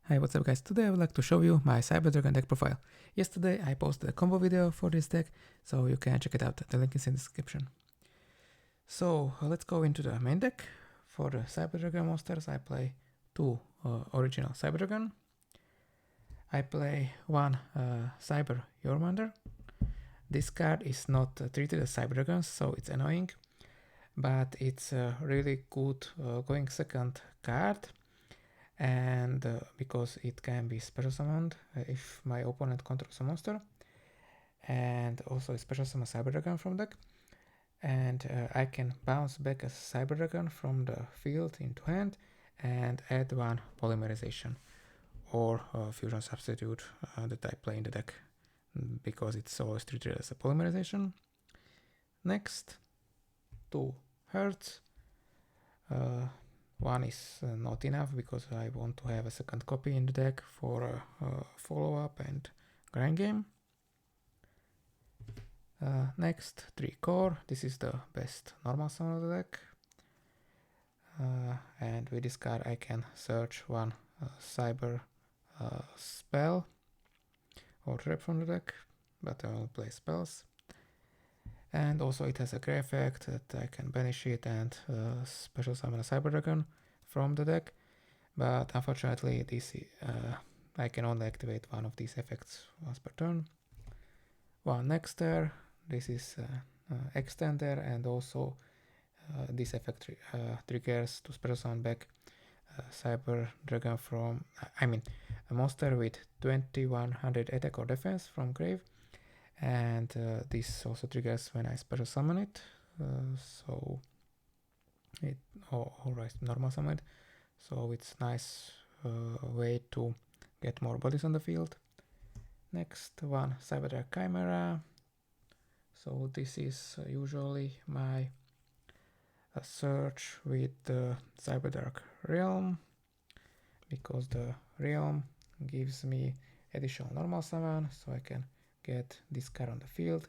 Hi, what's up guys? Today I would like to show you my Cyber Dragon deck profile. Yesterday I posted a combo video for this deck, so you can check it out. The link is in the description. So let's go into the main deck. For the Cyber Dragon monsters I play two original Cyber Dragon. I play one Cyber Yormander. This card is not treated as Cyber Dragons, so it's annoying, but it's a really good going second card. And because it can be special summoned if my opponent controls a monster, and also special summon Cyber Dragon from deck, and I can bounce back a Cyber Dragon from the field into hand and add one polymerization or fusion substitute that I play in the deck because it's always treated as a polymerization. Next, 2 Hertz. One is not enough because I want to have a second copy in the deck for a follow-up and grind game. Next, 3 Core. This is the best normal summon of the deck. And with this card I can search one Cyber spell or trap from the deck, but I will play spells. And also it has a grey effect that I can banish it and special summon a Cyber Dragon from the deck, but unfortunately this I can only activate one of these effects once per turn. One Nexter, this is Extender, and also this effect triggers to special summon back Cyber Dragon from, a monster with 2100 attack or defense from grave. And this also triggers when I special summon it, so it alright, normal summon it, so it's nice way to get more bodies on the field. Next one, Cyberdark Chimera. So this is usually my search with the Cyberdark Realm, because the Realm gives me additional normal summon, so I can get this card on the field,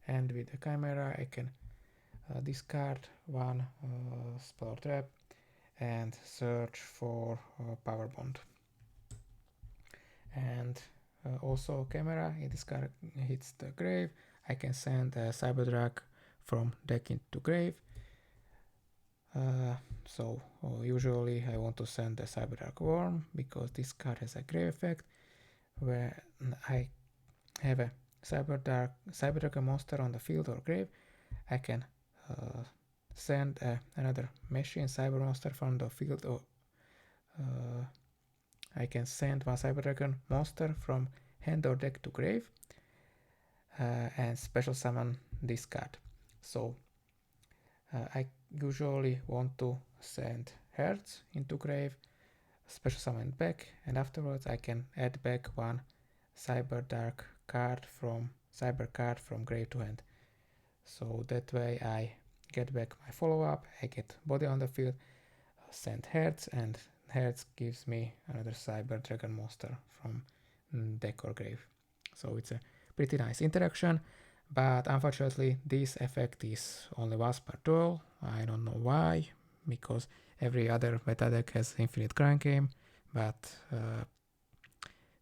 and with the Chimera I can discard one spell or trap and search for Power Bond. And also Chimera, if this card hits the grave, I can send a Cyberdrag from deck into grave. So usually I want to send the Cyberdark Worm because this card has a grave effect where I have a Cyberdragon monster on the field or grave. I can send another machine Cyber monster from the field, or I can send one Cyberdragon monster from hand or deck to grave and special summon this card. So I usually want to send Hertz into grave, special summon back, and afterwards I can add back one Cyberdark card from grave to hand. So that way I get back my follow-up, I get body on the field, send Hertz, and Hertz gives me another Cyber Dragon monster from deck or grave. So it's a pretty nice interaction, but unfortunately this effect is only once per duel. I don't know why, because every other meta deck has infinite grind game, but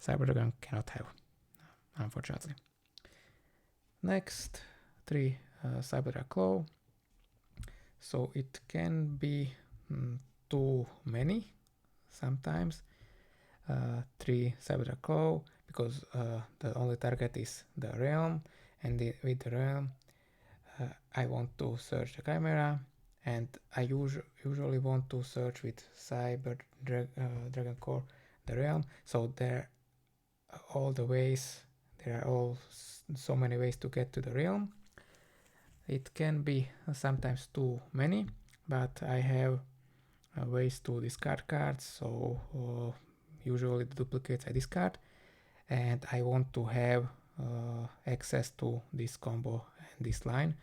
Cyber Dragon cannot have, unfortunately. Next, 3 Cyberdrag Claw. So it can be too many sometimes. 3 Cyberdrag Claw, because the only target is the realm, and with the realm I want to search the Chimera, and I usually want to search with Dragon Core the realm. So there are so many ways to get to the realm. It can be sometimes too many, but I have ways to discard cards, so usually the duplicates I discard, and I want to have access to this combo and this line,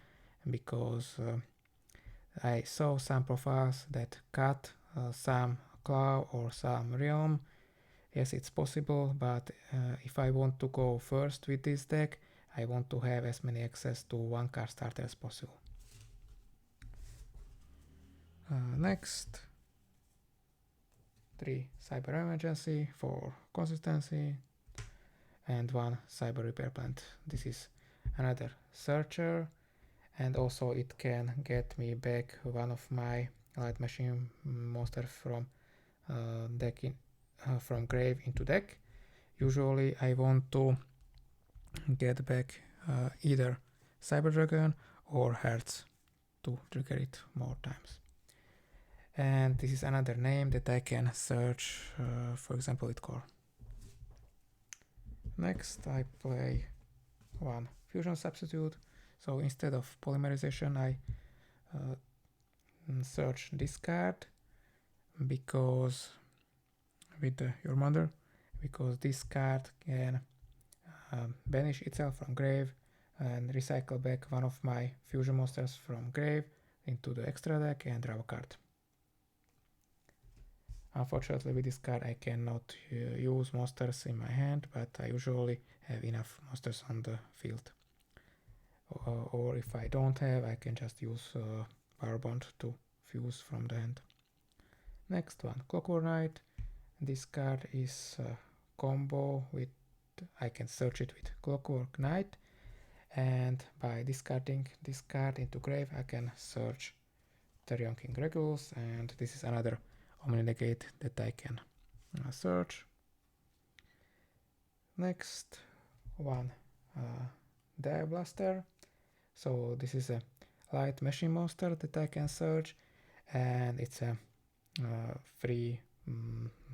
because I saw some profiles that cut some claw or some realm. Yes, it's possible, but if I want to go first with this deck, I want to have as many access to one card starter as possible. Next, 3 Cyber Emergency for consistency, and 1 Cyber Repair Plant. This is another searcher, and also it can get me back one of my light machine monsters from from grave into deck. Usually I want to get back either Cyber Dragon or Hertz to trigger it more times. And this is another name that I can search, for example, with core. Next I play 1 Fusion Substitute. So instead of polymerization I search discard because with your mother, because this card can banish itself from grave and recycle back one of my fusion monsters from grave into the extra deck and draw a card. Unfortunately with this card I cannot use monsters in my hand, but I usually have enough monsters on the field. Or if I don't have, I can just use Power Bond to fuse from the hand. Next one, Clockwork Knight. This card is a combo with, I can search it with Clockwork Knight, and by discarding this card into grave I can search Therion King Regulus, and this is another Omni Negate that I can search. Next one, Diablaster. So this is a light machine monster that I can search, and it's a free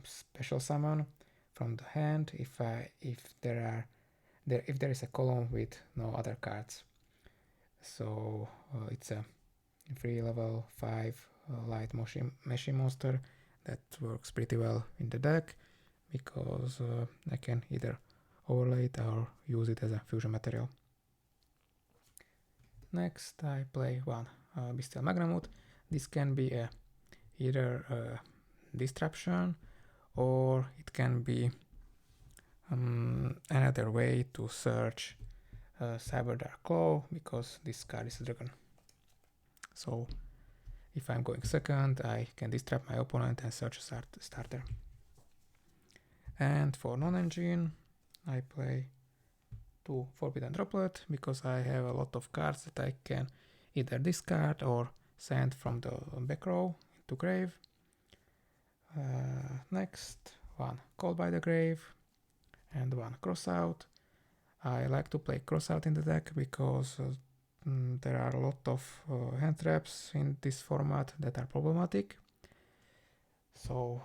special summon from the hand if there is a column with no other cards. So it's a free level 5 light machine monster that works pretty well in the deck because I can either overlay it or use it as a fusion material. Next I play 1 Bestial Magnamut. This can be either a disruption or it can be another way to search Cyber Dark Claw because this card is a dragon. So if I'm going second, I can disrupt my opponent and search a starter. And for non-engine, I play 2 Forbidden Droplet because I have a lot of cards that I can either discard or send from the back row into grave. Next, 1 Call by the Grave and 1 Crossout. I like to play Crossout in the deck because there are a lot of hand traps in this format that are problematic. So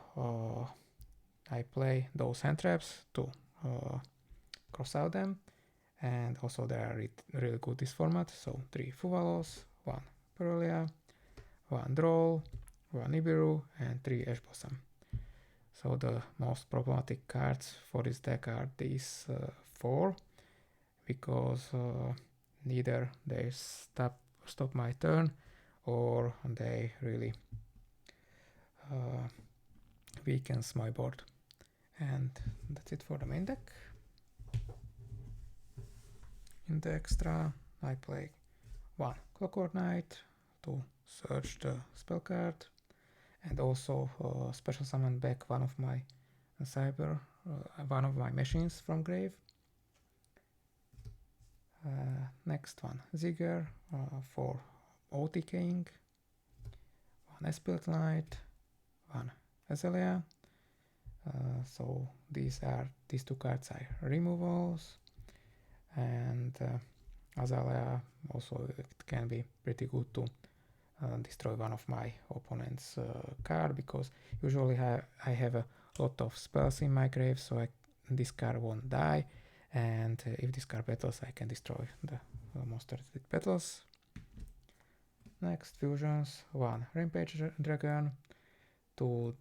I play those hand traps to cross out them, and also they are really good this format. So 3 Fuvalos, 1 Perulia, 1 Droll, 1 Nibiru, and 3 Ash Blossom. So the most problematic cards for this deck are these 4 because neither they stop my turn or they really weakens my board. And that's it for the main deck. In the extra I play 1 Clockwork Knight to search the spell card and also special summon back one of my one of my machines from grave. Next one, Zigger for OTKing, 1 Esprit Knight, 1 Azalea. So these 2 cards are removals, and Azalea also it can be pretty good to destroy one of my opponent's card because usually I have a lot of spells in my grave, so this card won't die. And if this card battles, I can destroy the monster that battles. Next, fusions. 1 Rampage Dragon. 2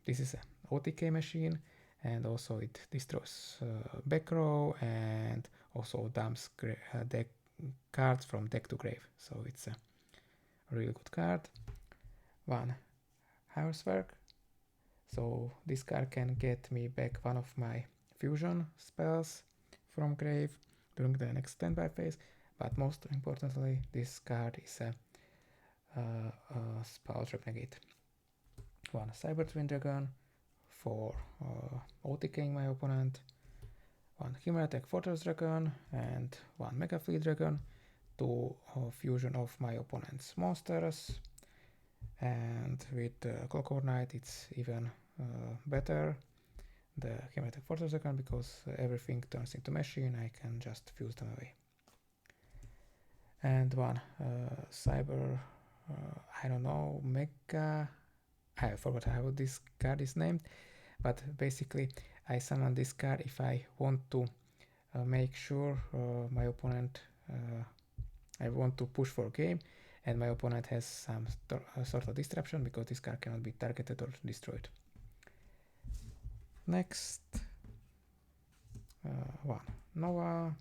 this is an OTK machine, and also it destroys back row and also dumps deck cards from deck to grave. So it's a really good card. 1 Housework. So this card can get me back one of my fusion spells from grave during the next standby phase, but most importantly this card is a spell trap negate. one Cyber Twin Dragon for OTKing my opponent, one Himmeltech Fortress Dragon, and one Mega Fleet Dragon to fusion of my opponent's monsters. And with Clockwork Knight it's even better, the Himmeltech Fortress Dragon, because everything turns into machine, I can just fuse them away. And one Cyber, I don't know, Mega, I forgot how this card is named, but basically I summon this card if I want to make sure my opponent, I want to push for game and my opponent has some sort of disruption, because this card cannot be targeted or destroyed. Next, one Nova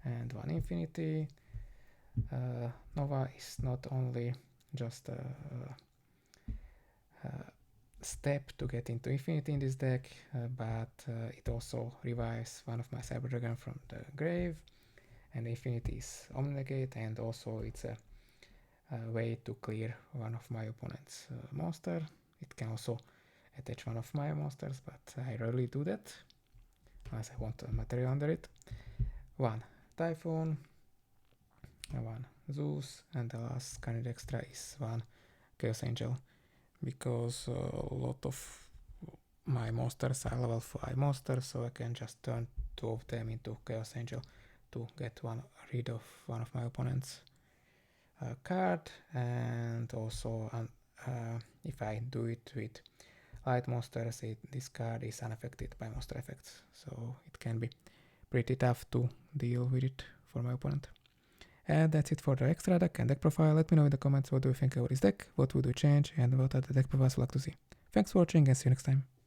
and one Infinity. Nova is not only just a step to get into Infinity in this deck, but it also revives one of my Cyber Dragon from the grave, and Infinity is Omnigate, and also it's a way to clear one of my opponent's monster. It can also attach one of my monsters, but I rarely do that unless I want a material under it. One Typhoon, one Zeus, and the last kind extra is one Chaos Angel, because a lot of my monsters are level 5 monsters, so I can just turn 2 of them into Chaos Angel to get rid of one of my opponent's card. And also if I do it with light monsters, this card is unaffected by monster effects, so it can be pretty tough to deal with it for my opponent. And that's it for the extra deck and deck profile. Let me know in the comments what do you think about this deck, what would you change, and what are the deck profiles you like to see. Thanks for watching and see you next time.